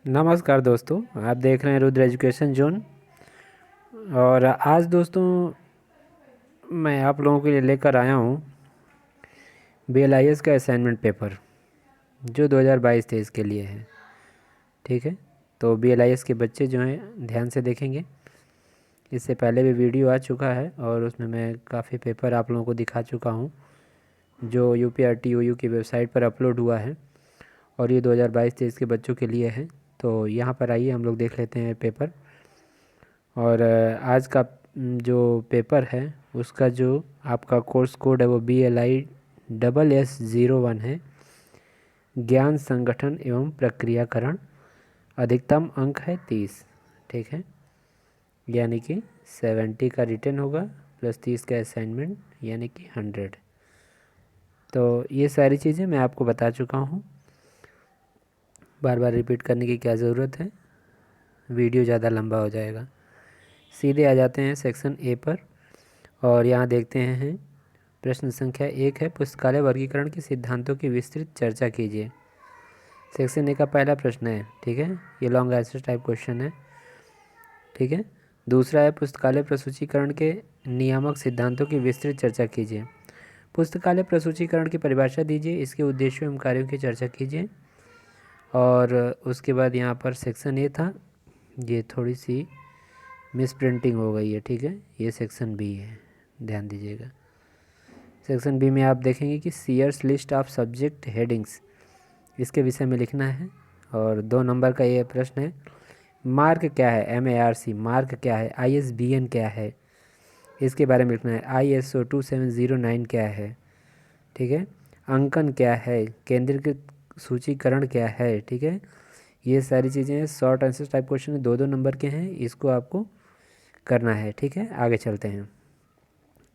नमस्कार दोस्तों, आप देख रहे हैं रुद्र एजुकेशन जोन। और आज दोस्तों मैं आप लोगों के लिए लेकर आया हूँ BLIS का असाइनमेंट पेपर जो 2022-23 के लिए है। ठीक है, तो BLIS के बच्चे जो हैं ध्यान से देखेंगे। इससे पहले भी वीडियो आ चुका है और उसमें मैं काफ़ी पेपर आप लोगों को दिखा चुका हूँ जो UPRTOU की वेबसाइट पर अपलोड हुआ है, और ये 2022-23 के बच्चों के लिए है। तो यहाँ पर आइए हम लोग देख लेते हैं पेपर। और आज का जो पेपर है उसका जो आपका कोर्स कोड है वो BLISS01 है, ज्ञान संगठन एवं प्रक्रियाकरण। अधिकतम अंक है 30। ठीक है, यानी कि 70 का रिटर्न होगा प्लस 30 का असाइनमेंट, यानी कि 100। तो ये सारी चीज़ें मैं आपको बता चुका हूँ, बार बार रिपीट करने की क्या ज़रूरत है, वीडियो ज़्यादा लंबा हो जाएगा। सीधे आ जाते हैं सेक्शन ए पर और यहाँ देखते हैं प्रश्न संख्या 1 है, पुस्तकालय वर्गीकरण के सिद्धांतों की विस्तृत चर्चा कीजिए। सेक्शन ए का पहला प्रश्न है। ठीक है, ये लॉन्ग आंसर टाइप क्वेश्चन है। ठीक है, दूसरा है, पुस्तकालय प्रसूचीकरण के नियामक सिद्धांतों की विस्तृत चर्चा कीजिए। पुस्तकालय प्रसूचीकरण की परिभाषा दीजिए, इसके उद्देश्यों एवं कार्यों की चर्चा कीजिए। और उसके बाद यहाँ पर सेक्शन ए था, ये थोड़ी सी मिस प्रिंटिंग हो गई है। ठीक है, ये सेक्शन बी है, ध्यान दीजिएगा। सेक्शन बी में आप देखेंगे कि Sears list of subject headings, इसके विषय में लिखना है। और 2 नंबर का ये प्रश्न है, मार्क क्या है, MARC मार्क क्या है, ISBN क्या है, इसके बारे में लिखना है। ISO 2709 क्या है। ठीक है, अंकन क्या है, केंद्रीकृत सूचीकरण क्या है। ठीक है, ये सारी चीज़ें short answer type question 2-2 number के हैं, इसको आपको करना है। ठीक है, आगे चलते हैं।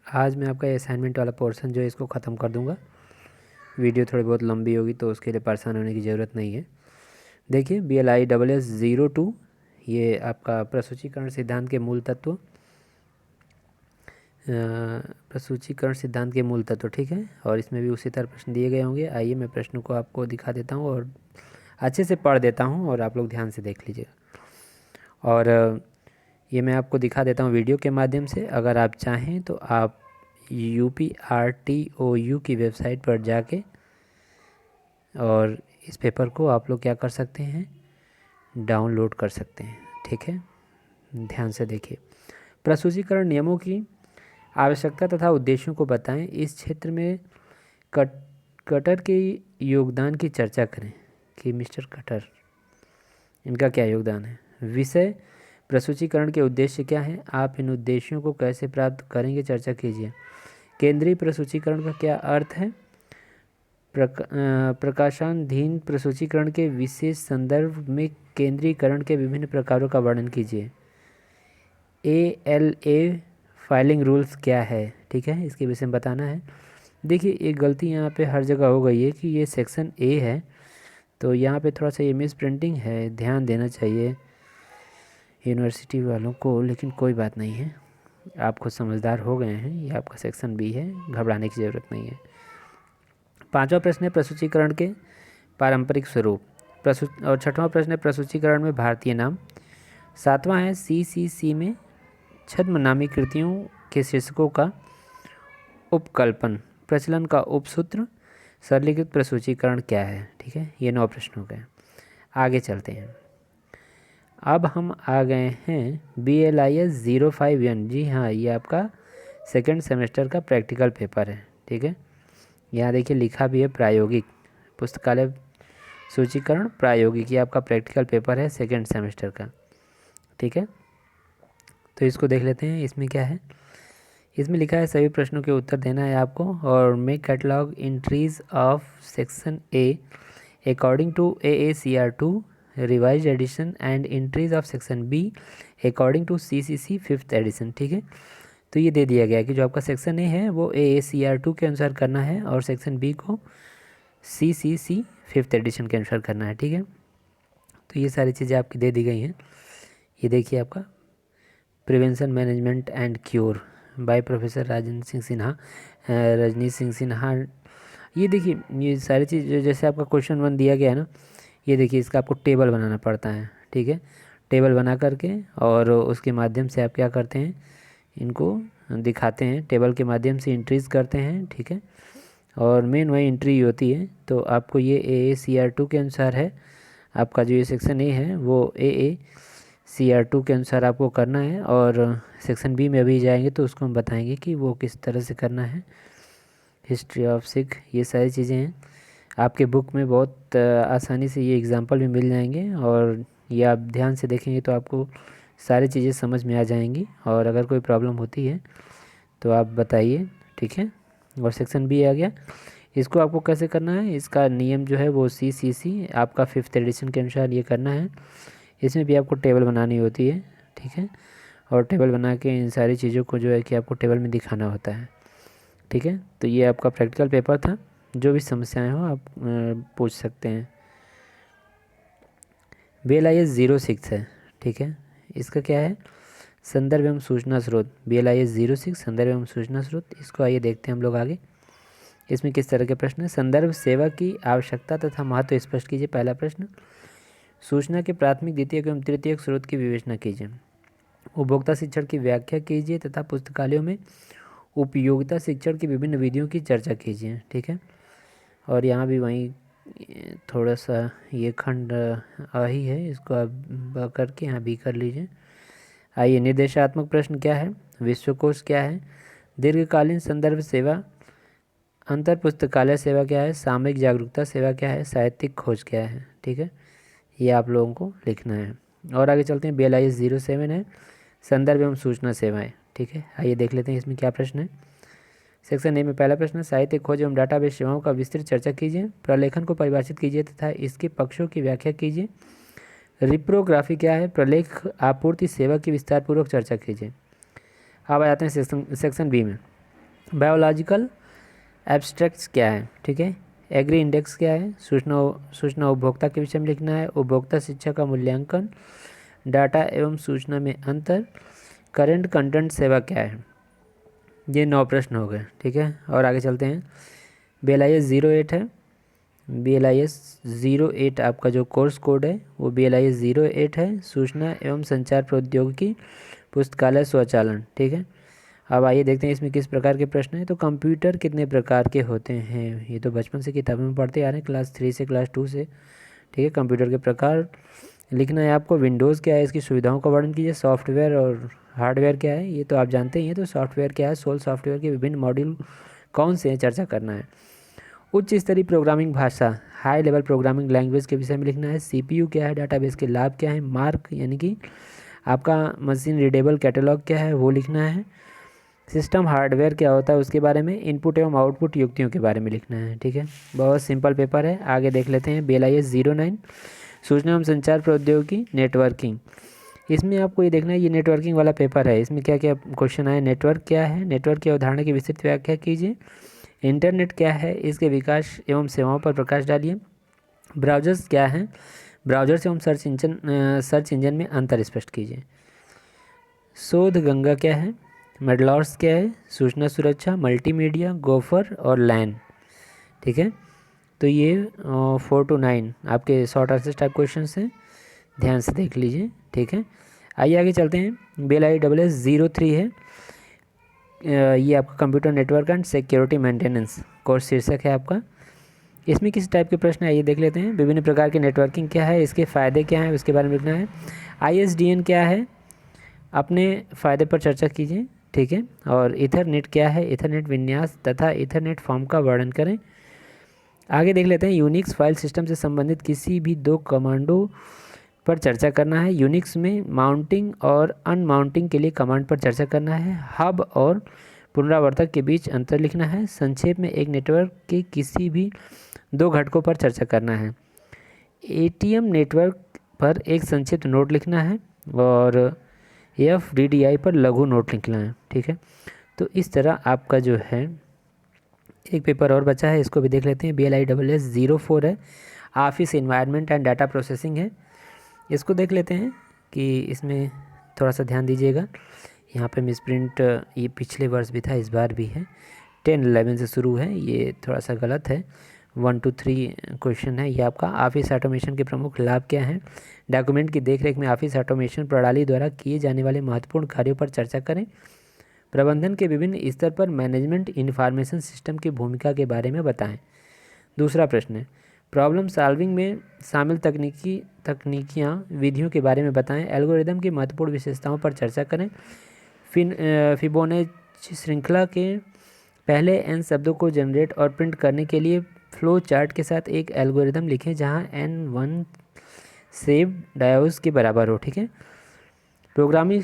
आज मैं आपका असाइनमेंट वाला पोर्शन जो है इसको ख़त्म कर दूंगा। वीडियो थोड़ी बहुत लंबी होगी तो उसके लिए परेशान होने की ज़रूरत नहीं है। देखिए, BLISS02, ये आपका प्रसूचीकरण सिद्धांत के मूल तत्व, प्रसूचीकरण सिद्धांत के मूल तत्व। ठीक है, और इसमें भी उसी तरह प्रश्न दिए गए होंगे। आइए मैं प्रश्न को आपको दिखा देता हूँ और अच्छे से पढ़ देता हूँ और आप लोग ध्यान से देख लीजिएगा। और ये मैं आपको दिखा देता हूँ वीडियो के माध्यम से। अगर आप चाहें तो आप UPRTOU की वेबसाइट पर जाके और इस पेपर को आप लोग क्या कर सकते हैं, डाउनलोड कर सकते हैं। ठीक है, ध्यान से देखिए। प्रसूचीकरण नियमों की आवश्यकता तथा उद्देश्यों को बताएं। इस क्षेत्र में कटर के योगदान की चर्चा करें कि मिस्टर कटर, इनका क्या योगदान है। विषय, प्रसूचीकरण के उद्देश्य क्या हैं, आप इन उद्देश्यों को कैसे प्राप्त करेंगे, चर्चा कीजिए। केंद्रीय प्रसूचीकरण का क्या अर्थ है। प्रकाशाधीन प्रसूचीकरण के विशेष संदर्भ में केंद्रीकरण के विभिन्न प्रकारों का वर्णन कीजिए। ALA फाइलिंग रूल्स क्या है। ठीक है, इसके विषय में बताना है। देखिए, एक गलती यहाँ पे हर जगह हो गई है कि ये सेक्शन ए है, तो यहाँ पे थोड़ा सा ये मिस प्रिंटिंग है, ध्यान देना चाहिए यूनिवर्सिटी वालों को, लेकिन कोई बात नहीं है, आप खुद समझदार हो गए हैं। ये आपका सेक्शन बी है, घबराने की ज़रूरत नहीं है। 5वां प्रश्न है, प्रसूचीकरण के पारंपरिक स्वरूप। और 6वां प्रश्न है, प्रसूचीकरण में भारतीय नाम। 7वां है, CCC में छद्म नामी कृतियों के शीर्षकों का उपकल्पन, प्रचलन का उपसूत्र, सरलीकृत प्रसूचीकरण क्या है। ठीक है, ये 9 प्रश्न हो गए। आगे चलते हैं। अब हम आ गए हैं BLIS-05N। जी हाँ, ये आपका सेकंड सेमेस्टर का प्रैक्टिकल पेपर है। ठीक है, यहाँ देखिए लिखा भी है प्रायोगिक, पुस्तकालय सूचीकरण प्रायोगिक, ये आपका प्रैक्टिकल पेपर है सेकंड सेमेस्टर का। ठीक है, तो इसको देख लेते हैं। इसमें क्या है, इसमें लिखा है सभी प्रश्नों के उत्तर देना है आपको, और make catalogue entries of section A according to AACR2 revised edition and entries of section B according to CCC 5th edition. ठीक है, तो ये दे दिया गया है कि जो आपका सेक्शन ए है वो AACR2 के अनुसार करना है और सेक्शन बी को CCC 5th एडिशन के अनुसार करना है। ठीक है, तो ये सारी चीज़ें आपकी दे दी गई हैं। ये देखिए आपका prevention management and cure by professor Rajendra Singh Sinha, Rajnish Singh Sinha. ये देखिए, ये सारी चीज़ जैसे आपका क्वेश्चन 1 दिया गया है ना, ये देखिए इसका आपको टेबल बनाना पड़ता है, ठीक है। टेबल बना करके और उसके माध्यम से आप क्या करते हैं, इनको दिखाते हैं, टेबल के माध्यम से एंट्रीज करते हैं, ठीक है। और मेन वही एंट्री होती है। तो आपको ये AACR2 के अनुसार है, आपका जो ये सेक्शन ए है वो AACR2 के अनुसार आपको करना है। और सेक्शन बी में अभी जाएंगे तो उसको हम बताएंगे कि वो किस तरह से करना है। हिस्ट्री ऑफ सिख, ये सारी चीज़ें हैं आपके बुक में, बहुत आसानी से ये एग्जांपल भी मिल जाएंगे। और ये आप ध्यान से देखेंगे तो आपको सारी चीज़ें समझ में आ जाएंगी। और अगर कोई प्रॉब्लम होती है तो आप बताइए, ठीक है। और सेक्शन बी आ गया, इसको आपको कैसे करना है, इसका नियम जो है वो CCC आपका 5th एडिशन के अनुसार ये करना है। इसमें भी आपको टेबल बनानी होती है, ठीक है। और टेबल बना के इन सारी चीज़ों को जो है कि आपको टेबल में दिखाना होता है, ठीक है। तो ये आपका प्रैक्टिकल पेपर था, जो भी समस्याएं हो आप पूछ सकते हैं। BLIS 06 है, ठीक है। इसका क्या है, संदर्भ एवं सूचना स्रोत। BLIS 06 संदर्भ एवं सूचना स्रोत, इसको आइए देखते हैं हम लोग आगे। इसमें किस तरह के प्रश्न है, संदर्भ सेवा की आवश्यकता तथा महत्व स्पष्ट कीजिए, पहला प्रश्न। सूचना के प्राथमिक, द्वितीयक एवं तृतीयक स्रोत की विवेचना कीजिए। उपभोक्ता शिक्षण की व्याख्या कीजिए तथा पुस्तकालयों में उपयोगिता शिक्षण की विभिन्न विधियों की चर्चा कीजिए, ठीक है। और यहाँ भी वहीं थोड़ा सा ये खंड आ ही है, इसको आप ब करके यहाँ भी कर लीजिए। आइए, निर्देशात्मक प्रश्न क्या है, विश्वकोश क्या है, दीर्घकालीन संदर्भ सेवा, अंतर पुस्तकालय सेवा क्या है, सामयिक जागरूकता सेवा क्या है, साहित्यिक खोज क्या है, ठीक है। ये आप लोगों को लिखना है। और आगे चलते हैं, BLIS 07 है, संदर्भ एवं सूचना सेवाएं, ठीक है। आइए देख लेते हैं इसमें क्या प्रश्न है। सेक्शन ए में पहला प्रश्न, साहित्यिक खोज एवं डाटाबेस सेवाओं का विस्तृत चर्चा कीजिए, प्रलेखन को परिभाषित कीजिए तथा इसके पक्षों की व्याख्या कीजिए। रिप्रोग्राफी क्या है, प्रलेख आपूर्ति सेवा की विस्तारपूर्वक चर्चा कीजिए। अब आ जाते हैं सेक्शन बी में, बायोलॉजिकल एब्स्ट्रैक्ट्स क्या है, ठीक है। एग्री इंडेक्स क्या है, सूचना उपभोक्ता के विषय में लिखना है। उपभोक्ता शिक्षा का मूल्यांकन, डाटा एवं सूचना में अंतर, करंट कंटेंट सेवा क्या है। ये 9 प्रश्न हो गए, ठीक है। और आगे चलते हैं, BLIS 08 है। BLIS 08 आपका जो कोर्स कोड है वो BLIS 08 है, सूचना एवं संचार प्रौद्योगिकी पुस्तकालय स्वचालन, ठीक है। अब आइए देखते हैं इसमें किस प्रकार के प्रश्न हैं। तो कंप्यूटर कितने प्रकार के होते हैं, ये तो बचपन से किताबों में पढ़ते आ रहे हैं, क्लास 3 से क्लास 2 से, ठीक है। कंप्यूटर के प्रकार लिखना है आपको। विंडोज़ क्या है, इसकी सुविधाओं का वर्णन कीजिए। सॉफ्टवेयर और हार्डवेयर क्या है, ये तो आप जानते ही हैं। तो सॉफ्टवेयर क्या है, सोल सॉफ्टवेयर के विभिन्न मॉड्यूल कौन से हैं, चर्चा करना है। उच्च स्तरीय प्रोग्रामिंग भाषा, हाई लेवल प्रोग्रामिंग लैंग्वेज के विषय में लिखना है। CPU क्या है, डाटाबेस के लाभ क्या है, मार्क यानी कि आपका मशीन रीडेबल कैटलॉग क्या है वो लिखना है। सिस्टम हार्डवेयर क्या होता है उसके बारे में, इनपुट एवं आउटपुट युक्तियों के बारे में लिखना है, ठीक है। बहुत सिंपल पेपर है। आगे देख लेते हैं, BLIS 09 सूचना एवं संचार प्रौद्योगिकी नेटवर्किंग। इसमें आपको ये देखना है, ये नेटवर्किंग वाला पेपर है। इसमें क्या क्या क्वेश्चन आए, नेटवर्क क्या है, नेटवर्क की अवधारणा की विस्तृत व्याख्या कीजिए। इंटरनेट क्या है, इसके विकास एवं सेवाओं पर प्रकाश डालिए। ब्राउजर्स क्या है, ब्राउजर्स एवं सर्च इंजन में अंतर स्पष्ट कीजिए। शोध गंगा क्या है, मेडलॉर्स क्या है, सूचना सुरक्षा, मल्टीमीडिया, गोफर और लैन, ठीक है। तो ये 4 to 9 आपके शॉर्ट आंसर टाइप क्वेश्चन हैं, ध्यान से देख लीजिए, ठीक है। आइए आगे चलते हैं, BLIS 03 है। ये आपका computer network and security maintenance course शीर्षक है आपका। इसमें किस टाइप के प्रश्न है ये देख लेते हैं। विभिन्न प्रकार की नेटवर्किंग क्या है, इसके फ़ायदे क्या हैं उसके बारे में लिखना है। ISDN क्या है, अपने फ़ायदे पर चर्चा कीजिए, ठीक है। और इथरनेट क्या है, इथरनेट विन्यास तथा इथरनेट फॉर्म का वर्णन करें। आगे देख लेते हैं, यूनिक्स फाइल सिस्टम से संबंधित किसी भी 2 कमांडों पर चर्चा करना है। यूनिक्स में माउंटिंग और अनमाउंटिंग के लिए कमांड पर चर्चा करना है। हब और पुनरावर्तक के बीच अंतर लिखना है। संक्षेप में एक नेटवर्क के किसी भी 2 घटकों पर चर्चा करना है। ATM नेटवर्क पर एक संक्षिप्त नोट लिखना है और FDDI पर लघु नोट लिखना है, ठीक है। तो इस तरह आपका जो है एक पेपर और बचा है, इसको भी देख लेते हैं। BLIS 04 है, office environment and data processing है। इसको देख लेते हैं कि इसमें थोड़ा सा ध्यान दीजिएगा। यहाँ पे मिसप्रिंट ये पिछले वर्ष भी था, इस बार भी है। 10-11 से शुरू है, ये थोड़ा सा गलत है। 1 to 3 क्वेश्चन है ये आपका। ऑफिस ऑटोमेशन के प्रमुख लाभ क्या हैं? डॉक्यूमेंट की देखरेख में ऑफिस ऑटोमेशन प्रणाली द्वारा किए जाने वाले महत्वपूर्ण कार्यों पर चर्चा करें। प्रबंधन के विभिन्न स्तर पर मैनेजमेंट इंफॉर्मेशन सिस्टम की भूमिका के बारे में बताएं। दूसरा प्रश्न है, प्रॉब्लम सॉल्विंग में शामिल तकनीकियाँ विधियों के बारे में बताएं। एल्गोरिदम की महत्वपूर्ण विशेषताओं पर चर्चा करें। फिबोनाची श्रृंखला के पहले n शब्दों को जनरेट और प्रिंट करने के लिए फ्लो चार्ट के साथ एक एल्गोरिदम लिखें जहां n 1 सेव डायोस के बराबर हो। ठीक है। प्रोग्रामिंग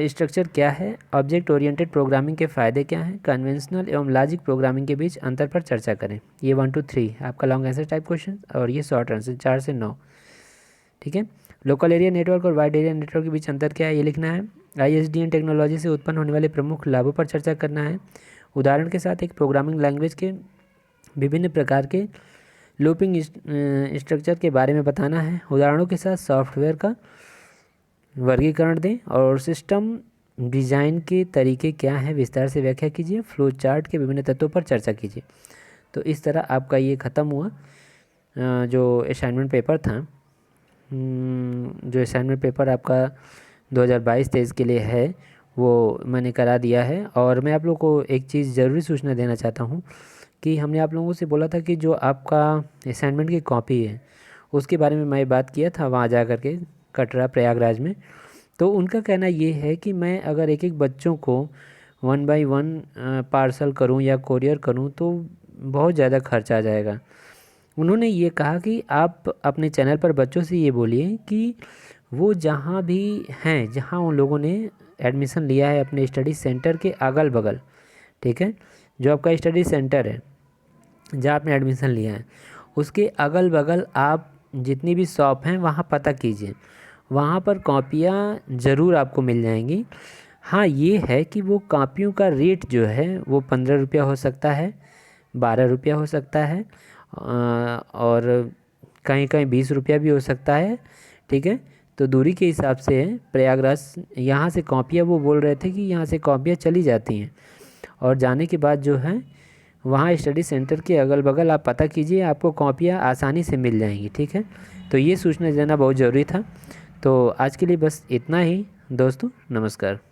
स्ट्रक्चर क्या है? ऑब्जेक्ट ओरिएंटेड प्रोग्रामिंग के फ़ायदे क्या हैं? कन्वेंशनल एवं लॉजिक प्रोग्रामिंग के बीच अंतर पर चर्चा करें। ये 1 to 3 आपका लॉन्ग आंसर टाइप क्वेश्चन और ये शॉर्ट आंसर 4 से 9। ठीक है। लोकल एरिया नेटवर्क और वाइड एरिया नेटवर्क के बीच अंतर क्या है ये लिखना है। ISDN टेक्नोलॉजी से उत्पन्न होने वाले प्रमुख लाभों पर चर्चा करना है। उदाहरण के साथ एक प्रोग्रामिंग लैंग्वेज के विभिन्न प्रकार के लूपिंग स्ट्रक्चर के बारे में बताना है। उदाहरणों के साथ सॉफ्टवेयर का वर्गीकरण दें और सिस्टम डिज़ाइन के तरीके क्या हैं विस्तार से व्याख्या कीजिए। फ्लो चार्ट के विभिन्न तत्वों पर चर्चा कीजिए। तो इस तरह आपका ये ख़त्म हुआ जो असाइनमेंट पेपर था। जो असाइनमेंट पेपर आपका 2022-23 के लिए है वो मैंने करा दिया है। और मैं आप लोगों को एक चीज़ ज़रूरी सूचना देना चाहता हूँ कि हमने आप लोगों से बोला था कि जो आपका असाइनमेंट की कॉपी है उसके बारे में मैं बात किया था वहाँ जा कर के कटरा प्रयागराज में। तो उनका कहना ये है कि मैं अगर एक एक बच्चों को 1 by 1 पार्सल करूं या कोरियर करूं तो बहुत ज़्यादा खर्च आ जाएगा। उन्होंने ये कहा कि आप अपने चैनल पर बच्चों से ये बोलिए कि वो जहाँ भी हैं जहाँ उन लोगों ने एडमिशन लिया है अपने स्टडी सेंटर के अगल बगल, ठीक है, जो आपका स्टडी सेंटर है जहाँ आपने एडमिशन लिया है उसके अगल बगल आप जितनी भी शॉप हैं वहाँ पता कीजिए। वहाँ पर कॉपियाँ ज़रूर आपको मिल जाएंगी। हाँ ये है कि वो कॉपियों का रेट जो है वो 15 रुपया हो सकता है, 12 रुपया हो सकता है और कहीं कहीं 20 रुपया भी हो सकता है। ठीक है। तो दूरी के हिसाब से प्रयागराज यहाँ से कॉपियाँ वो बोल रहे थे कि यहाँ से कॉपियाँ चली जाती हैं और जाने के बाद जो है वहाँ स्टडी सेंटर के अगल बगल आप पता कीजिए, आपको कॉपियाँ आसानी से मिल जाएंगी। ठीक है। तो ये सूचना देना बहुत ज़रूरी था। तो आज के लिए बस इतना ही दोस्तों, नमस्कार।